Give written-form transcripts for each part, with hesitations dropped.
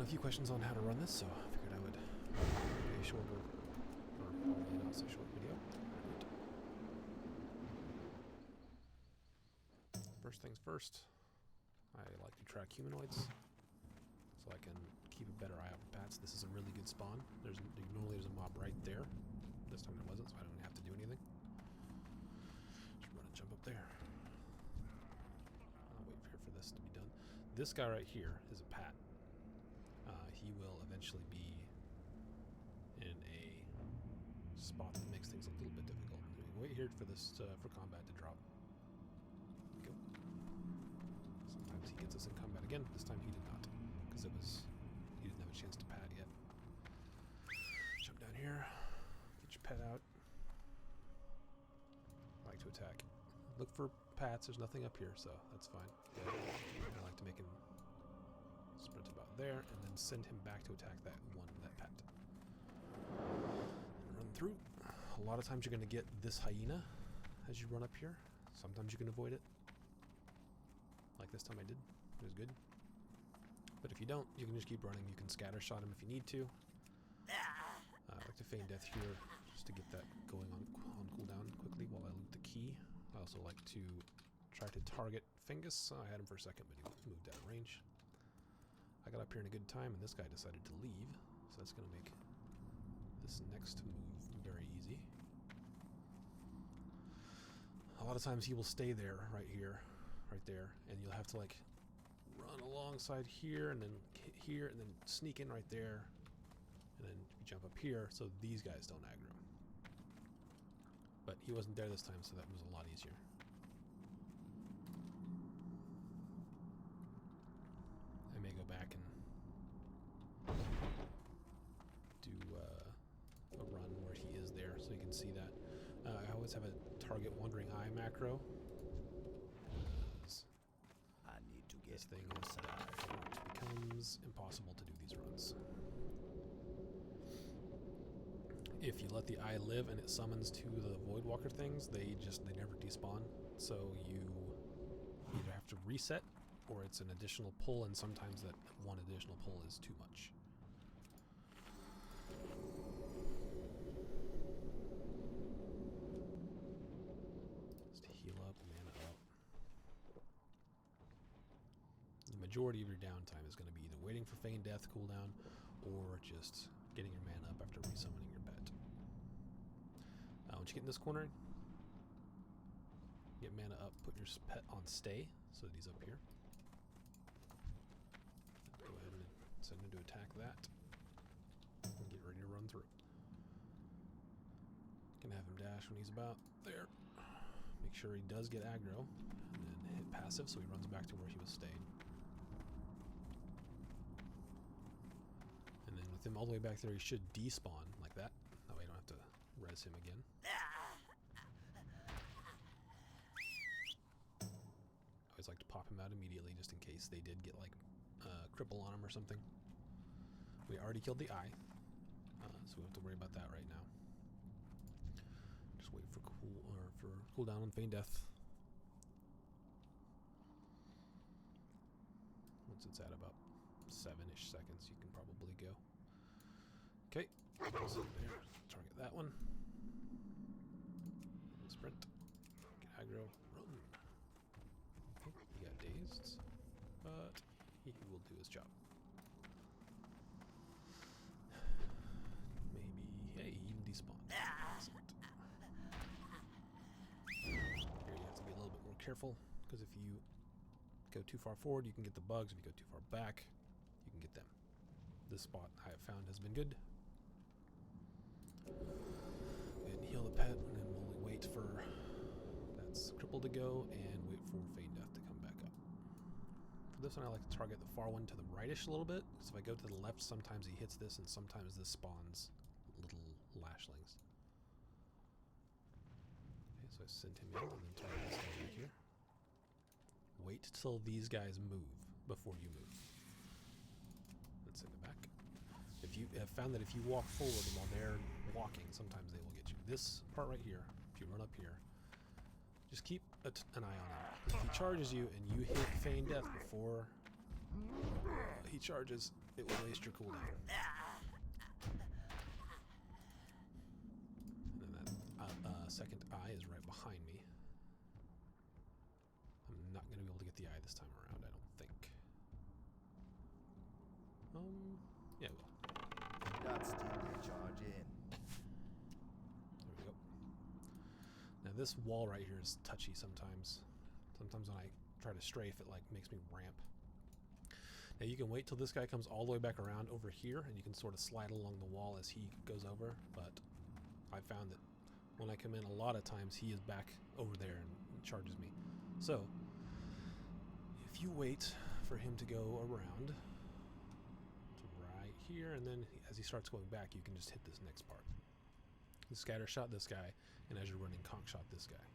a few questions on how to run this, so I figured I would make a shorter, or probably not so short video. First things first, I like to track humanoids, so I can keep a better eye out for pats. This is a really good spawn. Normally there's a mob right there. This time there wasn't, so I don't have to do anything. Just run and jump up there. I'll wait here for this to be done. This guy right here is a pat. He will eventually be in a spot that makes things a little bit difficult. Wait here for this for combat to drop. Go. Sometimes he gets us in combat again. This time he did not, because he didn't have a chance to pat yet. Jump down here. Get your pet out. I like to attack. Look for pats. There's nothing up here, so that's fine. Yeah. I like to make him sprint about there, and then send him back to attack that pat. And run through. A lot of times you're going to get this hyena as you run up here. Sometimes you can avoid it. Like this time I did. It was good. But if you don't, you can just keep running. You can scatter shot him if you need to. I like to feign death here just to get that going on cooldown quickly while I loot the key. I also like to try to target Fungus. I had him for a second, but he moved out of range. I got up here in a good time, and this guy decided to leave, so that's going to make this next move very easy. A lot of times he will stay there, right there, and you'll have to like run alongside here, and then hit here, and then sneak in right there, and then you jump up here, so these guys don't aggro. But he wasn't there this time, so that was a lot easier. I may go back and do a run where he is there, so you can see that. I always have a target wandering eye macro. I need to get this thing it becomes impossible to do these runs. If you let the eye live and it summons to the Voidwalker things, they never despawn. So you either have to reset, or it's an additional pull, and sometimes that one additional pull is too much. Just heal up, mana up. The majority of your downtime is going to be either waiting for Feign Death cooldown, or just getting your mana up after resummoning your pet. Once you get in this corner, get mana up, put your pet on stay, so that he's up here. Go ahead and send him to attack that, and get ready to run through. Can have him dash when he's about there. Make sure he does get aggro, and then hit passive so he runs back to where he was staying. And then with him all the way back there, he should despawn like that. That way I don't have to res him again. I always like to pop him out immediately just in case they did get like cripple on him or something. We already killed the eye, so we don't have to worry about that right now. Just wait for cooldown on Feign Death. Once it's at about 7-ish seconds, you can probably go. Okay, so there, target that one. And sprint, get aggro, run. Okay, he got dazed, but he will do his job. Maybe, hey, he even despawned. Excellent. Here you have to be a little bit more careful, because if you go too far forward, you can get the bugs. If you go too far back, you can get them. This spot I have found has been good. Go ahead and heal the pet, and then we'll wait for that's crippled to go, and wait for Feign Death to come back up. For this one, I like to target the far one to the rightish a little bit, because if I go to the left, sometimes he hits this, and sometimes this spawns little lashlings. Okay, so I send him in, and then target this guy right here. Wait till these guys move before you move. Then send it back. If you have found that if you walk forward and while they're walking, sometimes they will get you. This part right here, if you run up here, just keep an eye on him. If he charges you and you hit Feign Death before he charges, it will waste your cooldown. And then that second eye is right behind me. I'm not going to be able to get the eye this time around, I don't think. Yeah, well. Not steal your charge in. There we go. Now this wall right here is touchy sometimes. Sometimes when I try to strafe, it like makes me ramp. Now you can wait till this guy comes all the way back around over here, and you can sort of slide along the wall as he goes over, but I found that when I come in, a lot of times he is back over there and charges me. So, if you wait for him to go around to right here, and then as he starts going back, you can just hit this next part. You scatter shot this guy, and as you're running, conk shot this guy.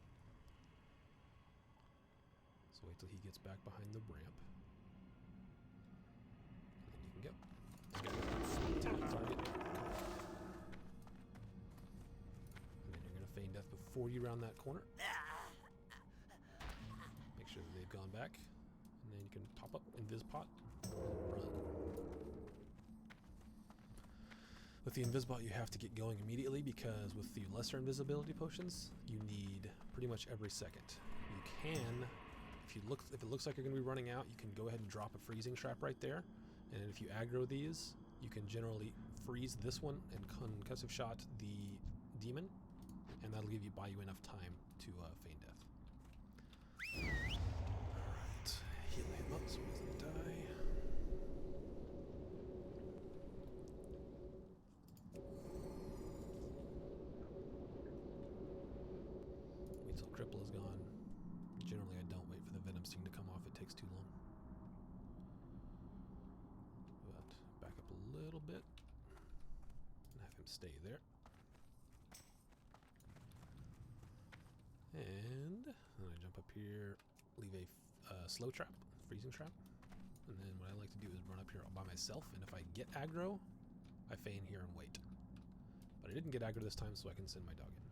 So wait till he gets back behind the ramp. And then you can go. Tap target. And then you're going to feign death before you round that corner. Make sure that they've gone back. And then you can pop up invis pot and run. With the invis-bot, you have to get going immediately because with the lesser invisibility potions, you need pretty much every second. You can, if it looks like you're going to be running out, you can go ahead and drop a freezing trap right there. And if you aggro these, you can generally freeze this one and concussive shot the demon, and that'll buy you enough time to feign death. Alright, heal him up so he doesn't die. Wait till cripple is gone. Generally I don't wait for the venom sting to come off, it takes too long. But back up a little bit and have him stay there. And then I jump up here, leave a slow trap, freezing trap. And then what I like to do is run up here all by myself, and if I get aggro, I feign here and wait. But I didn't get aggro this time, so I can send my dog in.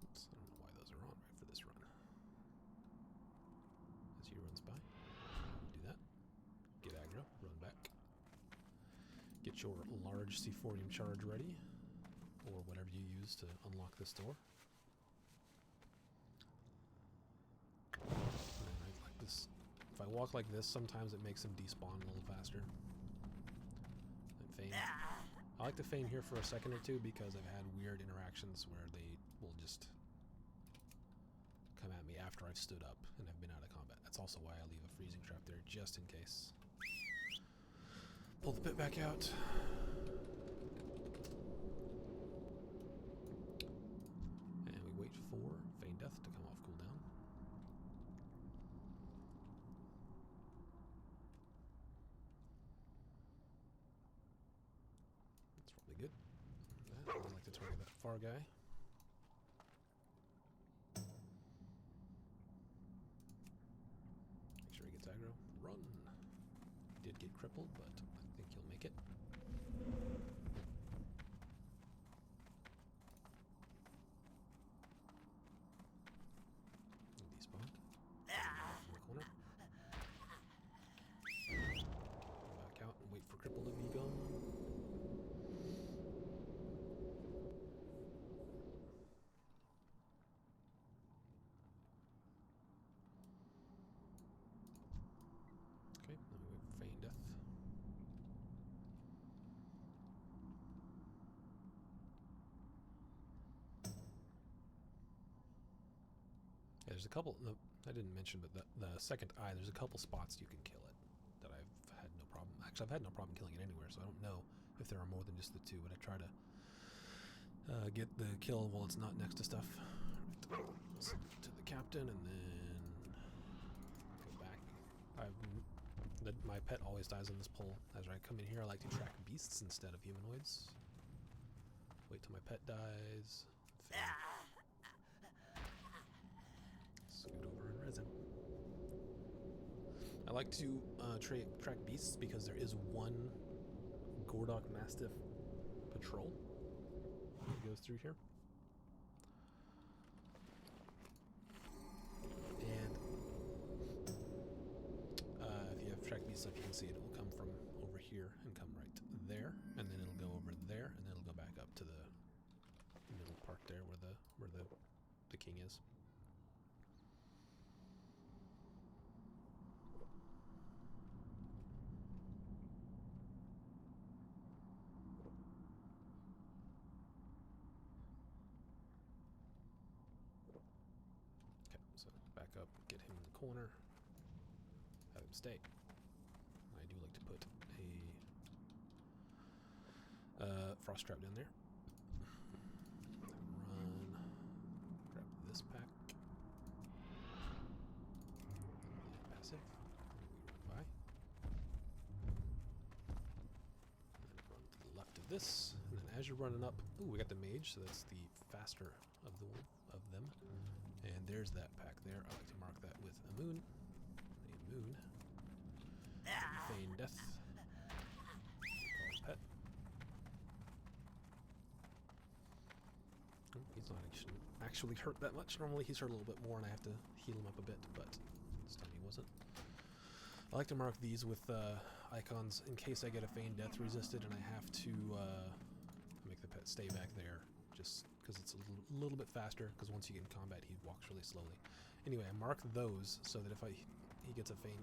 Oops, I don't know why those are on right for this run. As he runs by, do that. Get aggro, run back. Get your large C4ium charge ready, or whatever you use to unlock this door. And I like this. If I walk like this, sometimes it makes them despawn a little faster. And feign. I like to feign here for a second or two because I've had weird interactions where they will just come at me after I've stood up and I've been out of combat. That's also why I leave a freezing trap there, just in case. Pull the bit back out. And we wait for feign death to come off cooldown. That's probably good. I like to target that far guy. Make sure he gets aggro. Run! He did get crippled, but I think he'll make it. Despawned. In the corner. Back out and wait for cripple to be gone. Okay, now we wait for feign death. Yeah, there's a couple. No, I didn't mention, but the second eye, there's a couple spots you can kill it that I've had no problem. Actually, I've had no problem killing it anywhere, so I don't know if there are more than just the two. But I try to get the kill while it's not next to stuff. Send it to the captain, and then go back. My pet always dies on this pole. As I come in here, I like to track beasts instead of humanoids. Wait till my pet dies. Scoot over and res him. I like to track beasts because there is one Gordok Mastiff patrol that goes through here. And enemies, so if you can see it, will come from over here and come right there, and then it'll go over there, and then it'll go back up to the middle part there where the king is. Okay, so back up, get him in the corner, have him stay. I do like to put a frost trap down there. Run, grab this pack. Passive. We run by. And then run to the left of this. And then as you're running up, ooh, we got the mage, so that's the faster of them. And there's that pack there. I like to mark that with a moon. A moon. Feign death. Call pet. Oh, he's not actually hurt that much. Normally he's hurt a little bit more and I have to heal him up a bit, but this time he wasn't. I like to mark these with icons in case I get a feign death resisted and I have to make the pet stay back there, just because it's a little bit faster, because once you get in combat he walks really slowly. Anyway, I mark those so that if he gets a feign,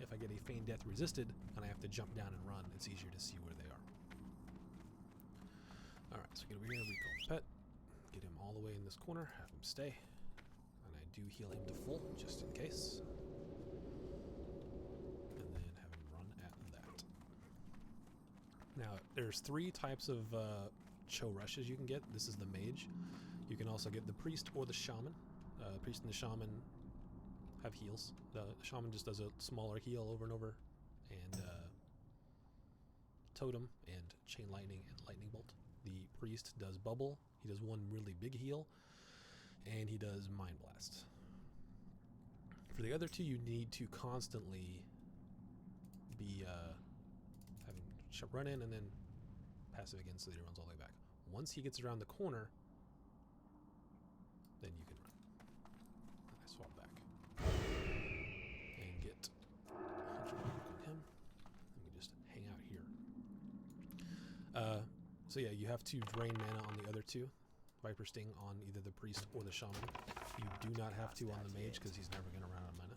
if I get a feign death resisted and I have to jump down and run, it's easier to see where they are. Alright, so get over here, recall the pet, get him all the way in this corner, have him stay, and I do heal him to full, just in case. And then have him run at that. Now, there's 3 types of Cho rushes you can get. This is the mage. You can also get the priest or the shaman. The priest and the shaman have heals. The shaman just does a smaller heal over and over, and totem and chain lightning and lightning bolt. The priest does bubble. He does one really big heal, and he does mind blast. For the other 2, you need to constantly be having run in and then passive again so that he runs all the way back. Once he gets around the corner, then you can run. And I swap back. And get 100 mark on him. And we just hang out here. So yeah, you have to drain mana on the other 2. Viper Sting on either the priest or the shaman. You do not have to on the mage because he's never going to run out of mana.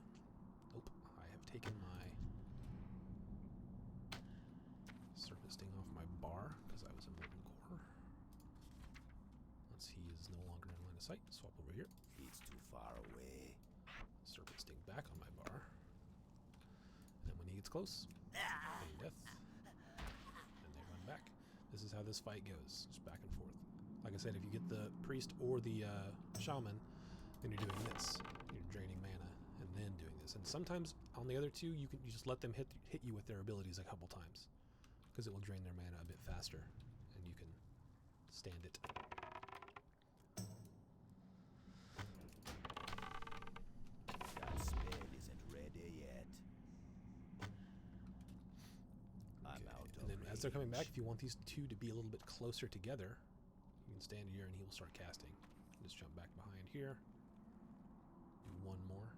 Nope, I have taken my Serpent Sting off my bar because I was in Molten Core. Once he is no longer in line of sight, swap over here. He's too far away. Serpent Sting back on my bar. And then when he gets close, feign death. And they run back. This is how this fight goes, just back and forth. Like I said, if you get the priest or the shaman, then you're doing this. You're draining mana and then doing this. And sometimes on the other 2, you just let them hit you with their abilities a couple times, because it will drain their mana a bit faster, and you can stand it. That spell isn't ready yet. I'm out of And then as they're coming back, range. if you want these 2 to be a little bit closer together, you can stand here and he will start casting. Just jump back behind here. Do one more.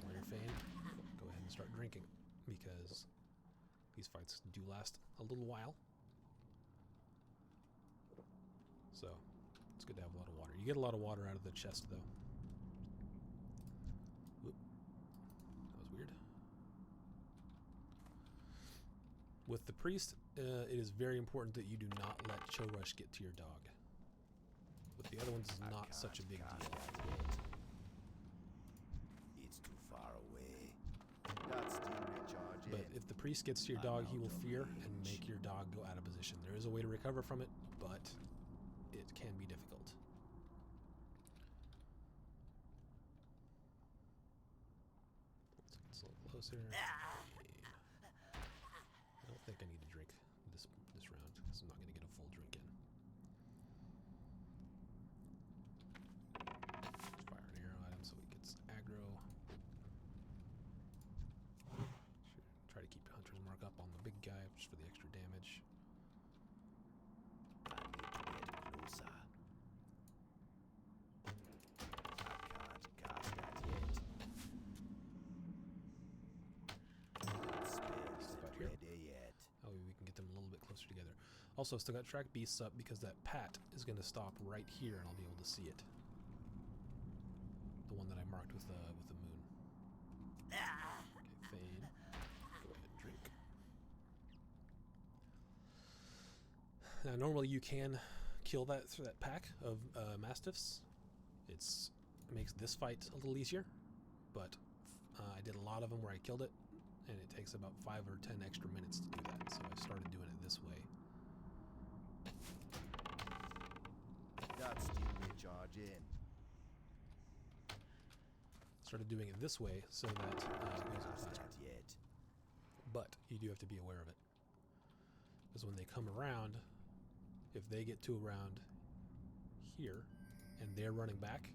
While you're Feign, go ahead and start drinking, because these fights do last a little while. So it's good to have a lot of water. You get a lot of water out of the chest though. Whoop. That was weird. With the priest, it is very important that you do not let Cho Rush get to your dog. With the other ones, it's not such a big deal. It's too far away. Got steam recharge But in. if the priest gets to your dog, he will fear and make your dog go out of position. There is a way to recover from it, but it can be difficult. Let's get a little closer. I don't think I need to drink this round, because I'm not going to get a full drink in. Just fire an arrow at him so he gets aggro. Try to keep the Hunter's Mark up on the big guy just for the extra damage. I need to get closer. I can't Also, still got track beasts up because that pat is going to stop right here, and I'll be able to see it. The one that I marked with the moon. Okay, Thane. Go ahead and drink. Now, normally you can kill that pack of mastiffs. It makes this fight a little easier, but I did a lot of them where I killed it, and it takes about 5 or 10 extra minutes to do that, so I started doing it this way. Got steel recharge in. Started doing it this way so that it goes in Not faster. yet. But you do have to be aware of it, because when they come around, if they get to around here and they're running back,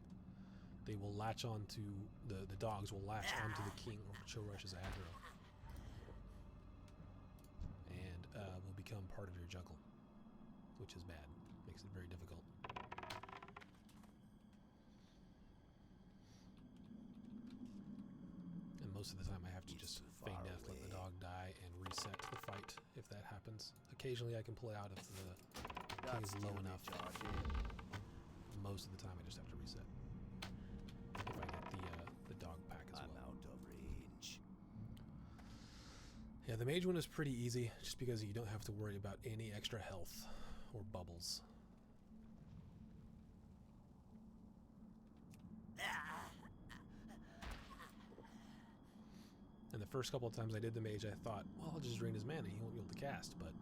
they will latch on to the dogs will latch onto the king or Chorush's aggro, and will become part of your juggle, which is bad. Makes it very difficult. And most of the time I have to just feign death, let the dog die, and reset the fight if that happens. Occasionally I can pull it out if the king is low enough. Most of the time I just have to reset. If I get the dog pack as well. I'm out of range. Yeah, the mage one is pretty easy, just because you don't have to worry about any extra health or bubbles. And the first couple of times I did the mage, I thought, well, I'll just drain his mana. He won't be able to cast, but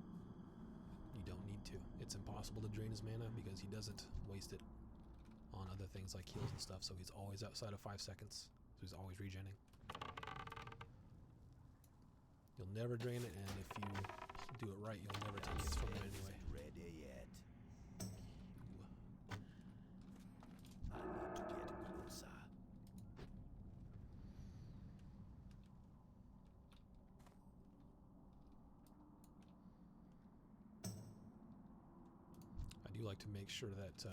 you don't need to. It's impossible to drain his mana because he doesn't waste it on other things like heals and stuff, so he's always outside of 5 seconds. So he's always regenning. You'll never drain it, and if you do it right, you'll never take hits from it anyway. Ready yet? I need to get closer. I do like to make sure that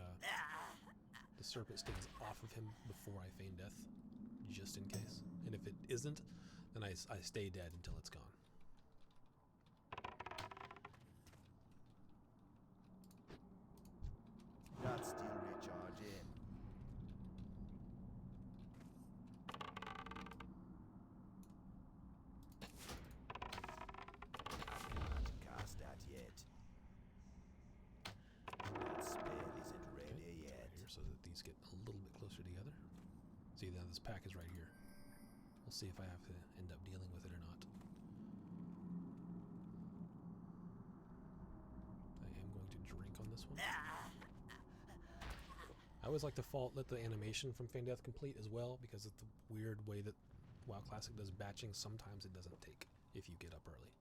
the serpent stays off of him before I feign death, just in case. And if it isn't, then I stay dead until it's gone. Got steel recharge in. I can't cast that yet. That spell isn't ready yet. Here, so that these get a little bit closer together. See, now this pack is right here. We'll see if I have to end up dealing with it or not. I am going to drink on this one. I always like to let the animation from Feign Death complete as well, because of the weird way that WoW Classic does batching. Sometimes it doesn't take if you get up early.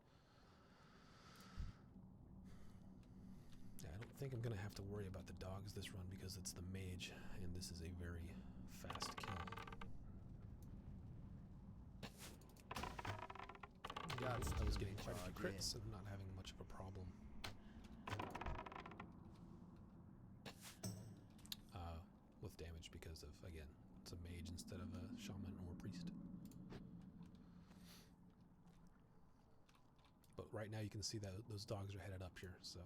Yeah, I don't think I'm going to have to worry about the dogs this run because it's the mage, and this is a very fast kill. I was getting quite a few crits and not having much of a problem. With damage because of, again, it's a mage instead of a shaman or priest. But right now you can see that those dogs are headed up here, so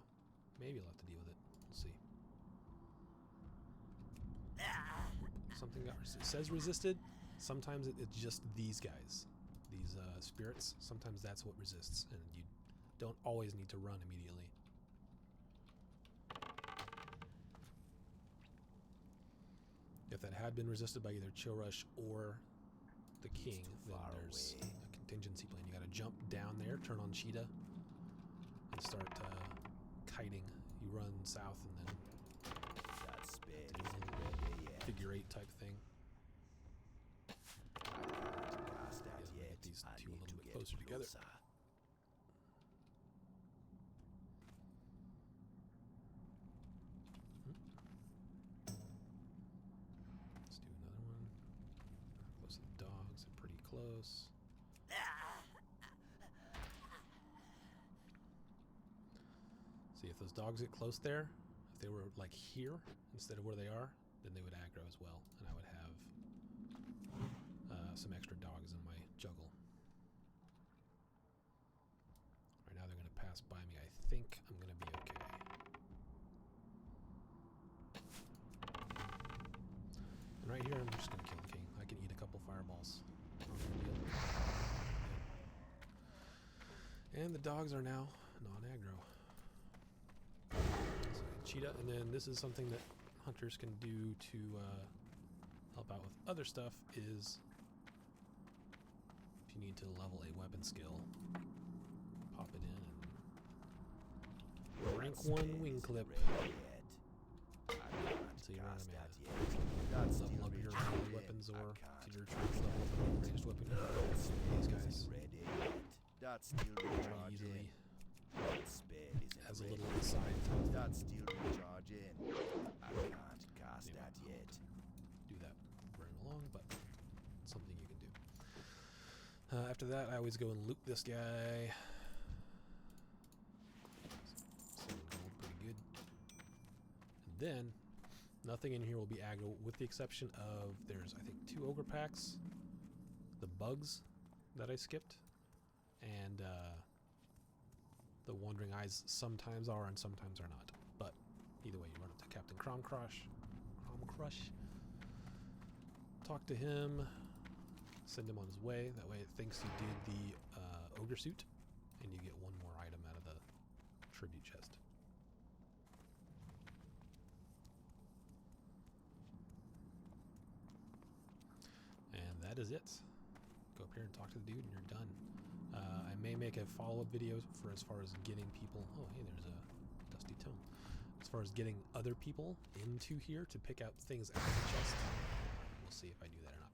maybe I'll have to deal with it. We'll see. Something got it says resisted. Sometimes it's just these guys, these spirits. Sometimes that's what resists, and you don't always need to run immediately. If that had been resisted by either Chorush or the king, then there's a contingency plan. You got to jump down there, turn on Cheetah, and start kiting. You run south and then do a little figure 8 type thing. Get these two a little bit closer together. Close. See, if those dogs get close there, if they were like here instead of where they are, then they would aggro as well, and I would have some extra dogs in my juggle. Right now they're going to pass by me. I think I'm going to be okay. here, I'm just gonna kill the king. I can eat a couple fireballs. And the dogs are now non-aggro. So cheetah, and then this is something that hunters can do to help out with other stuff is if you need to level a weapon skill, pop it in and rank 1 wing clip. So you run them level up your ranged weapons, or if you're trying to level up a ranged weapon, these guys pretty easily as a little aside. That's still recharging. I can't cast that yet. Do that running along, but it's something you can do. After that, I always go and loot this guy. Some gold, pretty good. And then nothing in here will be aggro, with the exception of there's, I think, 2 ogre packs, the bugs that I skipped, and the wandering eyes sometimes are and sometimes are not. But either way, you run up to Captain Cromcrush, talk to him, send him on his way. That way it thinks you did the ogre suit, and you get 1 more item out of the tribute chest. And that is it. Go up here and talk to the dude and you're done. I may make a follow-up video for as far as getting people... Oh, hey, there's a dusty tome. As far as getting other people into here to pick out things out of the chest. We'll see if I do that or not.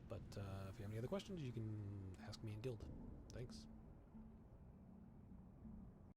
But if you have any other questions, you can ask me in guild. Thanks.